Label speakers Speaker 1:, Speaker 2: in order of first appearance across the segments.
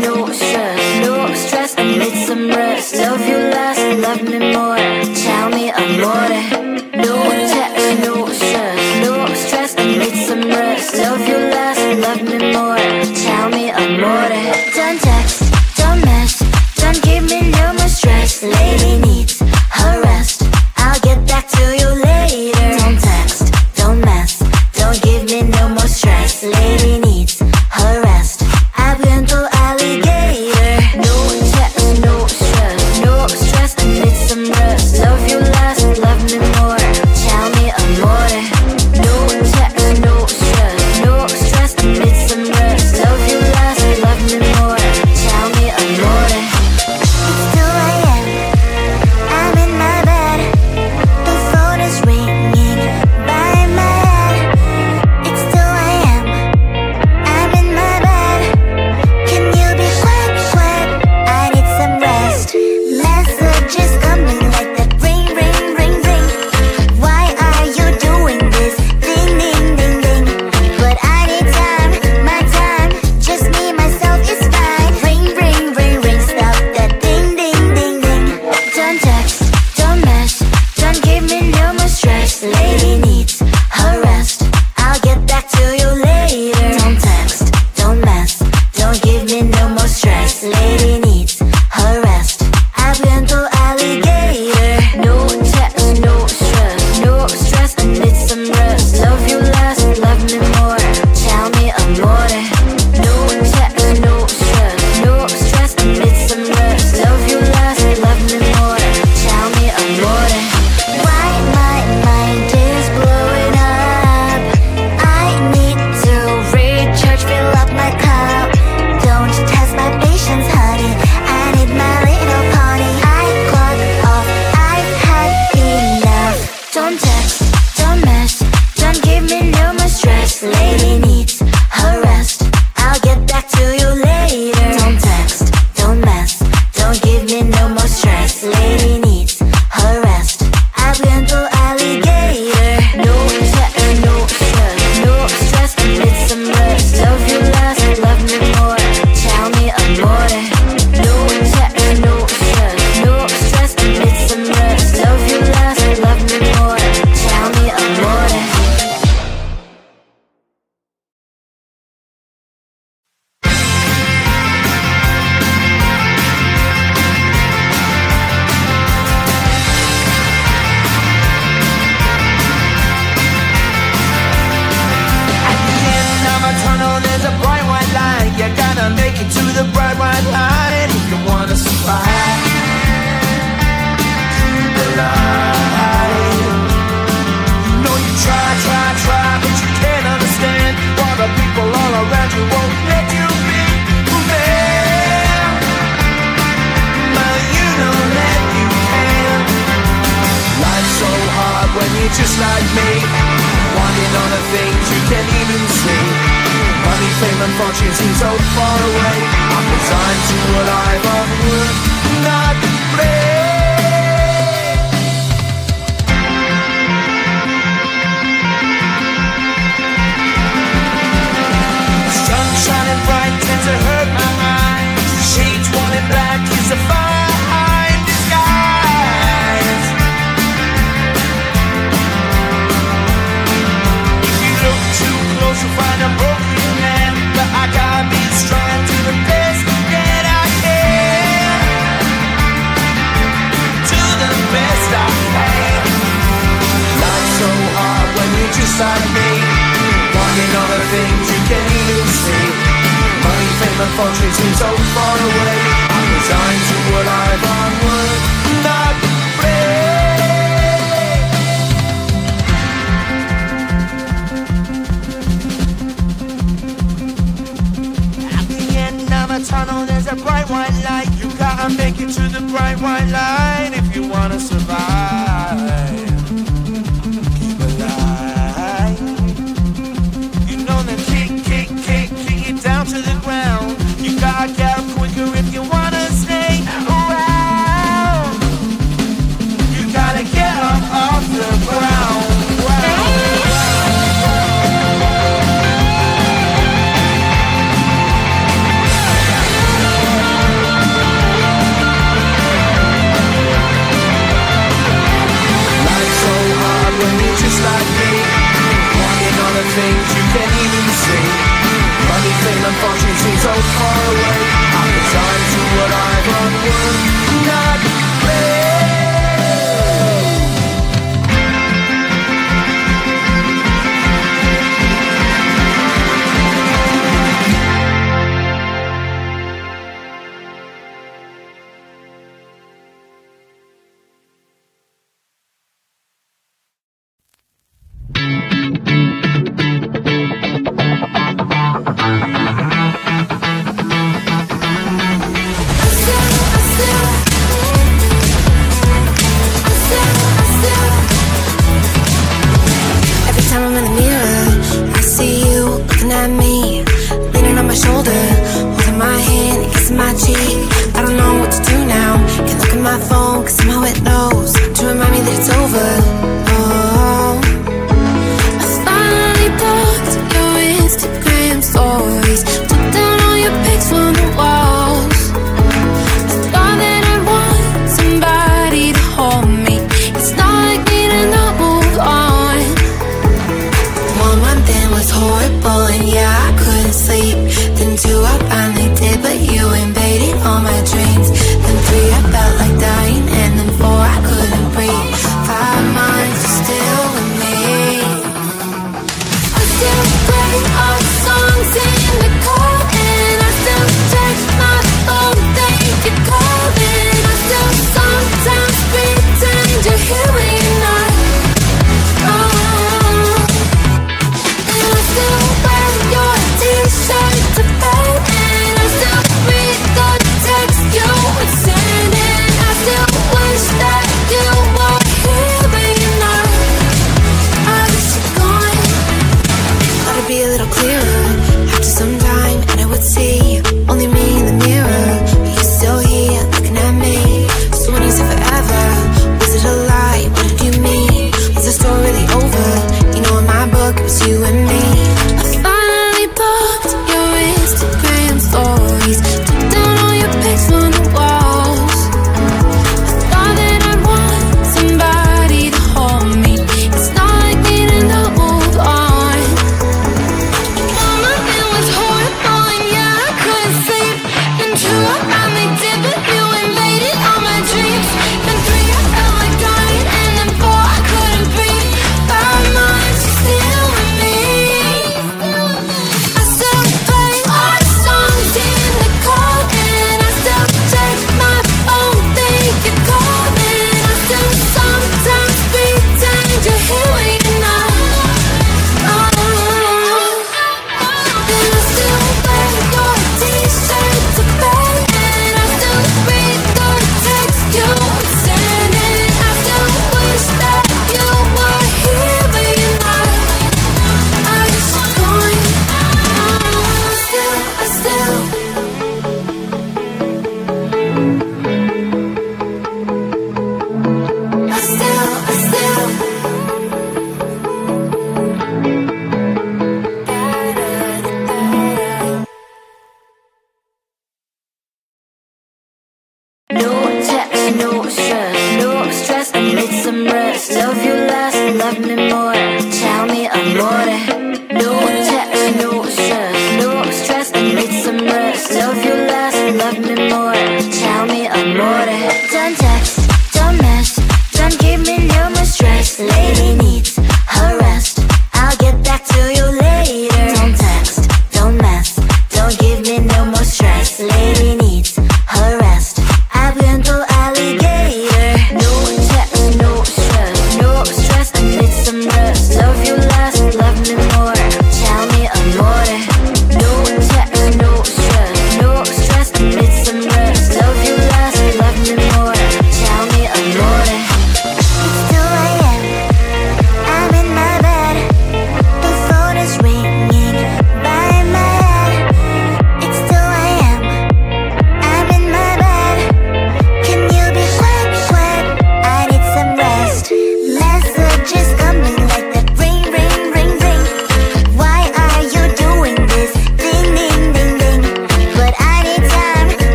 Speaker 1: no stress, no stress. I need some rest. Love you less, love me more. Tell me amore. No text, no stress, no stress. I need some rest. Love you less, love me more. Tell me amore. Don't text, don't mess, don't give me no more stress. Lady needs her rest. I'll get back to you later. Don't text, don't mess, don't give me no more stress. Lady needs her rest. I've been to alligator. No text, no stress, no stress. I need some rest. Love you less, love me more. Tell me amore. No text, no stress, no stress. I need some rest. Love you less, love me more. Tell me amore. It's 2 a.m. I'm in my bed. The phone is ringing by my head. It's 2 a.m. I'm in my bed. Can you be quiet, quiet? I need some rest. Messages coming like that. Ring, ring, ring, ring. Why are you doing this? Ding, ding, ding, ding. But I need time, my time. Just me, myself is fine. Ring, ring, ring, ring. Stop that ding, ding, ding, ding. Don't text, don't mess, don't give me no more stress. Lady needs her rest. I'll get back to you later. Don't text, don't mess, don't give me no more stress. Lady needs her rest. I've been to alligator. No text, no stress, no stress. I need some rest. Love you less, love me more. Tell me amore. No text, no stress, no stress. I need some rest. Love you less, love me more. Tell me amore. Why my mind is blowing up? I need to recharge, fill up my cup. Don't test my patience, honey. I need my little pony. I clock off, I've had enough. Don't text, don't mess, don't give me no more stress. Lady needs her rest. I'll get back to you later. Don't text, don't mess, don't give me no more stress. Lady needs her rest. I've been to alligator. No text, no stress, no stress. I need some rest. Love you less, love me more. Tell me amore. No text, no stress, no stress. I need some rest. Love you less, love me more. Tell me amore.
Speaker 2: At the end of a tunnel, there's a bright white light. You gotta make it to the bright white light if you wanna survive. The light. You know you try, try, try, but you can't understand why the people all around you won't let you be who they are. But you know that you can. Life's so hard when you're just like me, wanting all the things you can't even see. Money, fame and fortune seem so far away. I'm resigned to a life of work, not play. Sun shining bright tends to hurt my mind. Shades worn in black is a fine disguise. If you look too close, you'll find a broken man. But I gotta be strong to the best that I can. To the best I can. Life's so hard when you're just like me, wanting all the things you can't even see. Money, fame and fortune seem so far away. I'm resigned to a life on work, not play. At the end of a tunnel, there's a bright white light. You gotta make it to the bright white light if you wanna survive. Keep alive. You know that kick, kick, kick, kick it down to the ground. You gotta get up quicker if you wanna stay around. You gotta get up off the ground. felt far away. I'm resigned to what I've unlearned, not fair.
Speaker 1: All my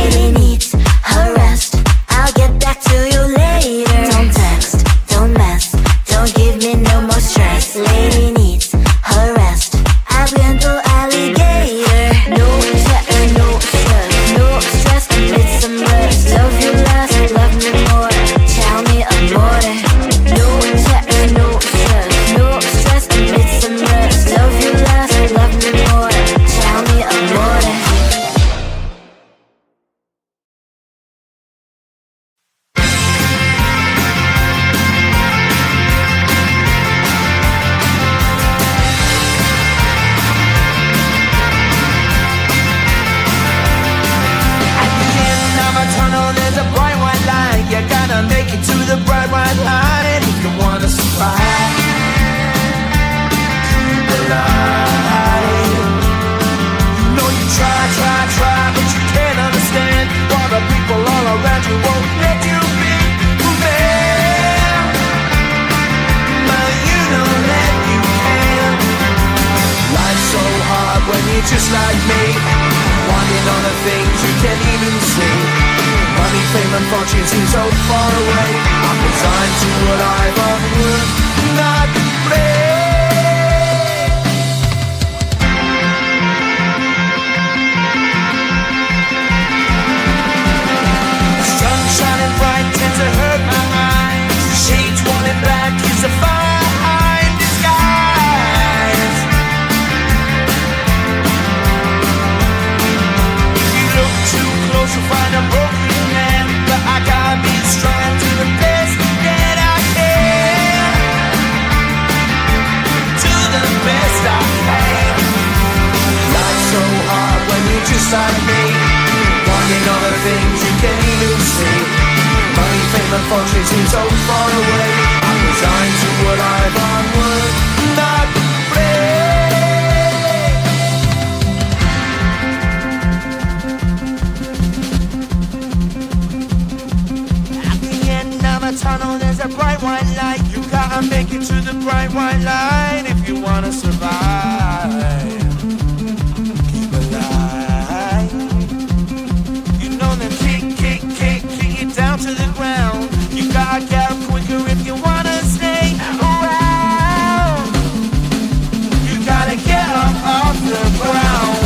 Speaker 1: Lady needs her rest. I'll get back to you later. Don't text, don't mess, don't give me no more stress. Lady needs her rest. Abriendo alligator. No text, no stress, no stress. Need some rest. Love you less, love me more. Tell me amore. No text, no stress, no stress. Need some rest. Love you less, love me more. Tell me amore.
Speaker 2: At the end of a tunnel, there's a bright white light. You gotta make it to the bright white light if you wanna survive. The light. You know you try, but you can't understand why the people all around you won't let you be who they are. But you know that you can. Life's so hard when you're just like me, wanting all the things you can't even see. Money, fame and fortune seem so far away. I'm resigned to a life of work, not play. The sun shining bright tends to hurt my eyes. The shades wanting black is a fine disguise. If you look too close, you'll find a broken man. But I gotta be strong to the best that I can. To the best I can. Life's so hard when you're just like me, wanting all the things you can't even see. Money, fame and fortune seem so far away. I'm resigned to a life on work, not play. At the end of a tunnel, there's a bright white light. You gotta make it to the bright white light if you wanna survive. Keep alive. You know them kick it down to the ground. You gotta get up quicker if you wanna stay around. You gotta get up off the ground.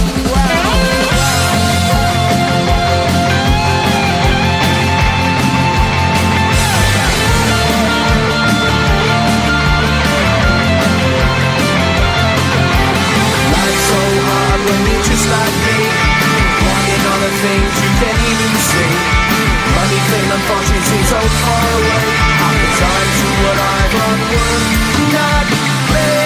Speaker 2: Life's so hard when you're just like me, wanting all the things you can't even see. Money, fame and fortune seem so far away. I'm resigned to what I've on work, not play.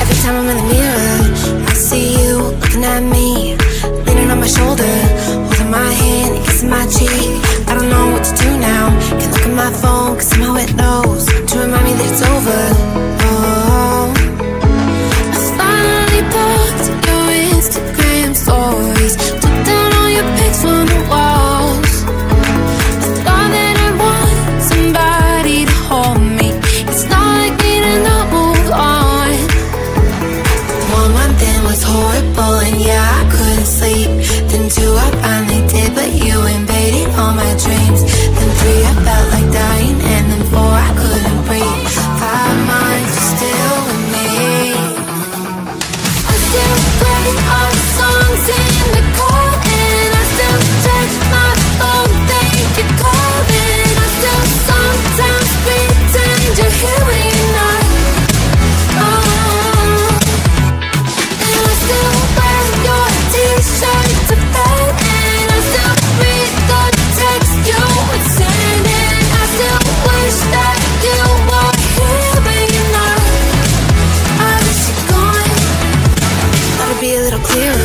Speaker 1: Every time I'm in the mirror, I see you looking at me, leaning on my shoulder, holding my hand and kissing my cheek. I don't know what to do now. Can't look at my phone, cause somehow it knows to remind me that it's over. Oh, I finally blocked your Instagram stories, took down all your pics from the walls. I thought that I want somebody to hold me. It's not like me to not move on. 1 month in was horrible and yeah, I couldn't sleep. Then 2 I finally did, but you invaded all my dreams. Then 3 I felt like dying, and then 4 I couldn't breathe. 5 months you're still with me. I still play our songs in the car, and I still check my phone, think you're calling. I still sometimes pretend you're here when you're not. And I still wear your t-shirt to bed, and I still read the text you would send, and I still wish that you were here but you're not. I wish you're gone. Thought it'd be a little clearer.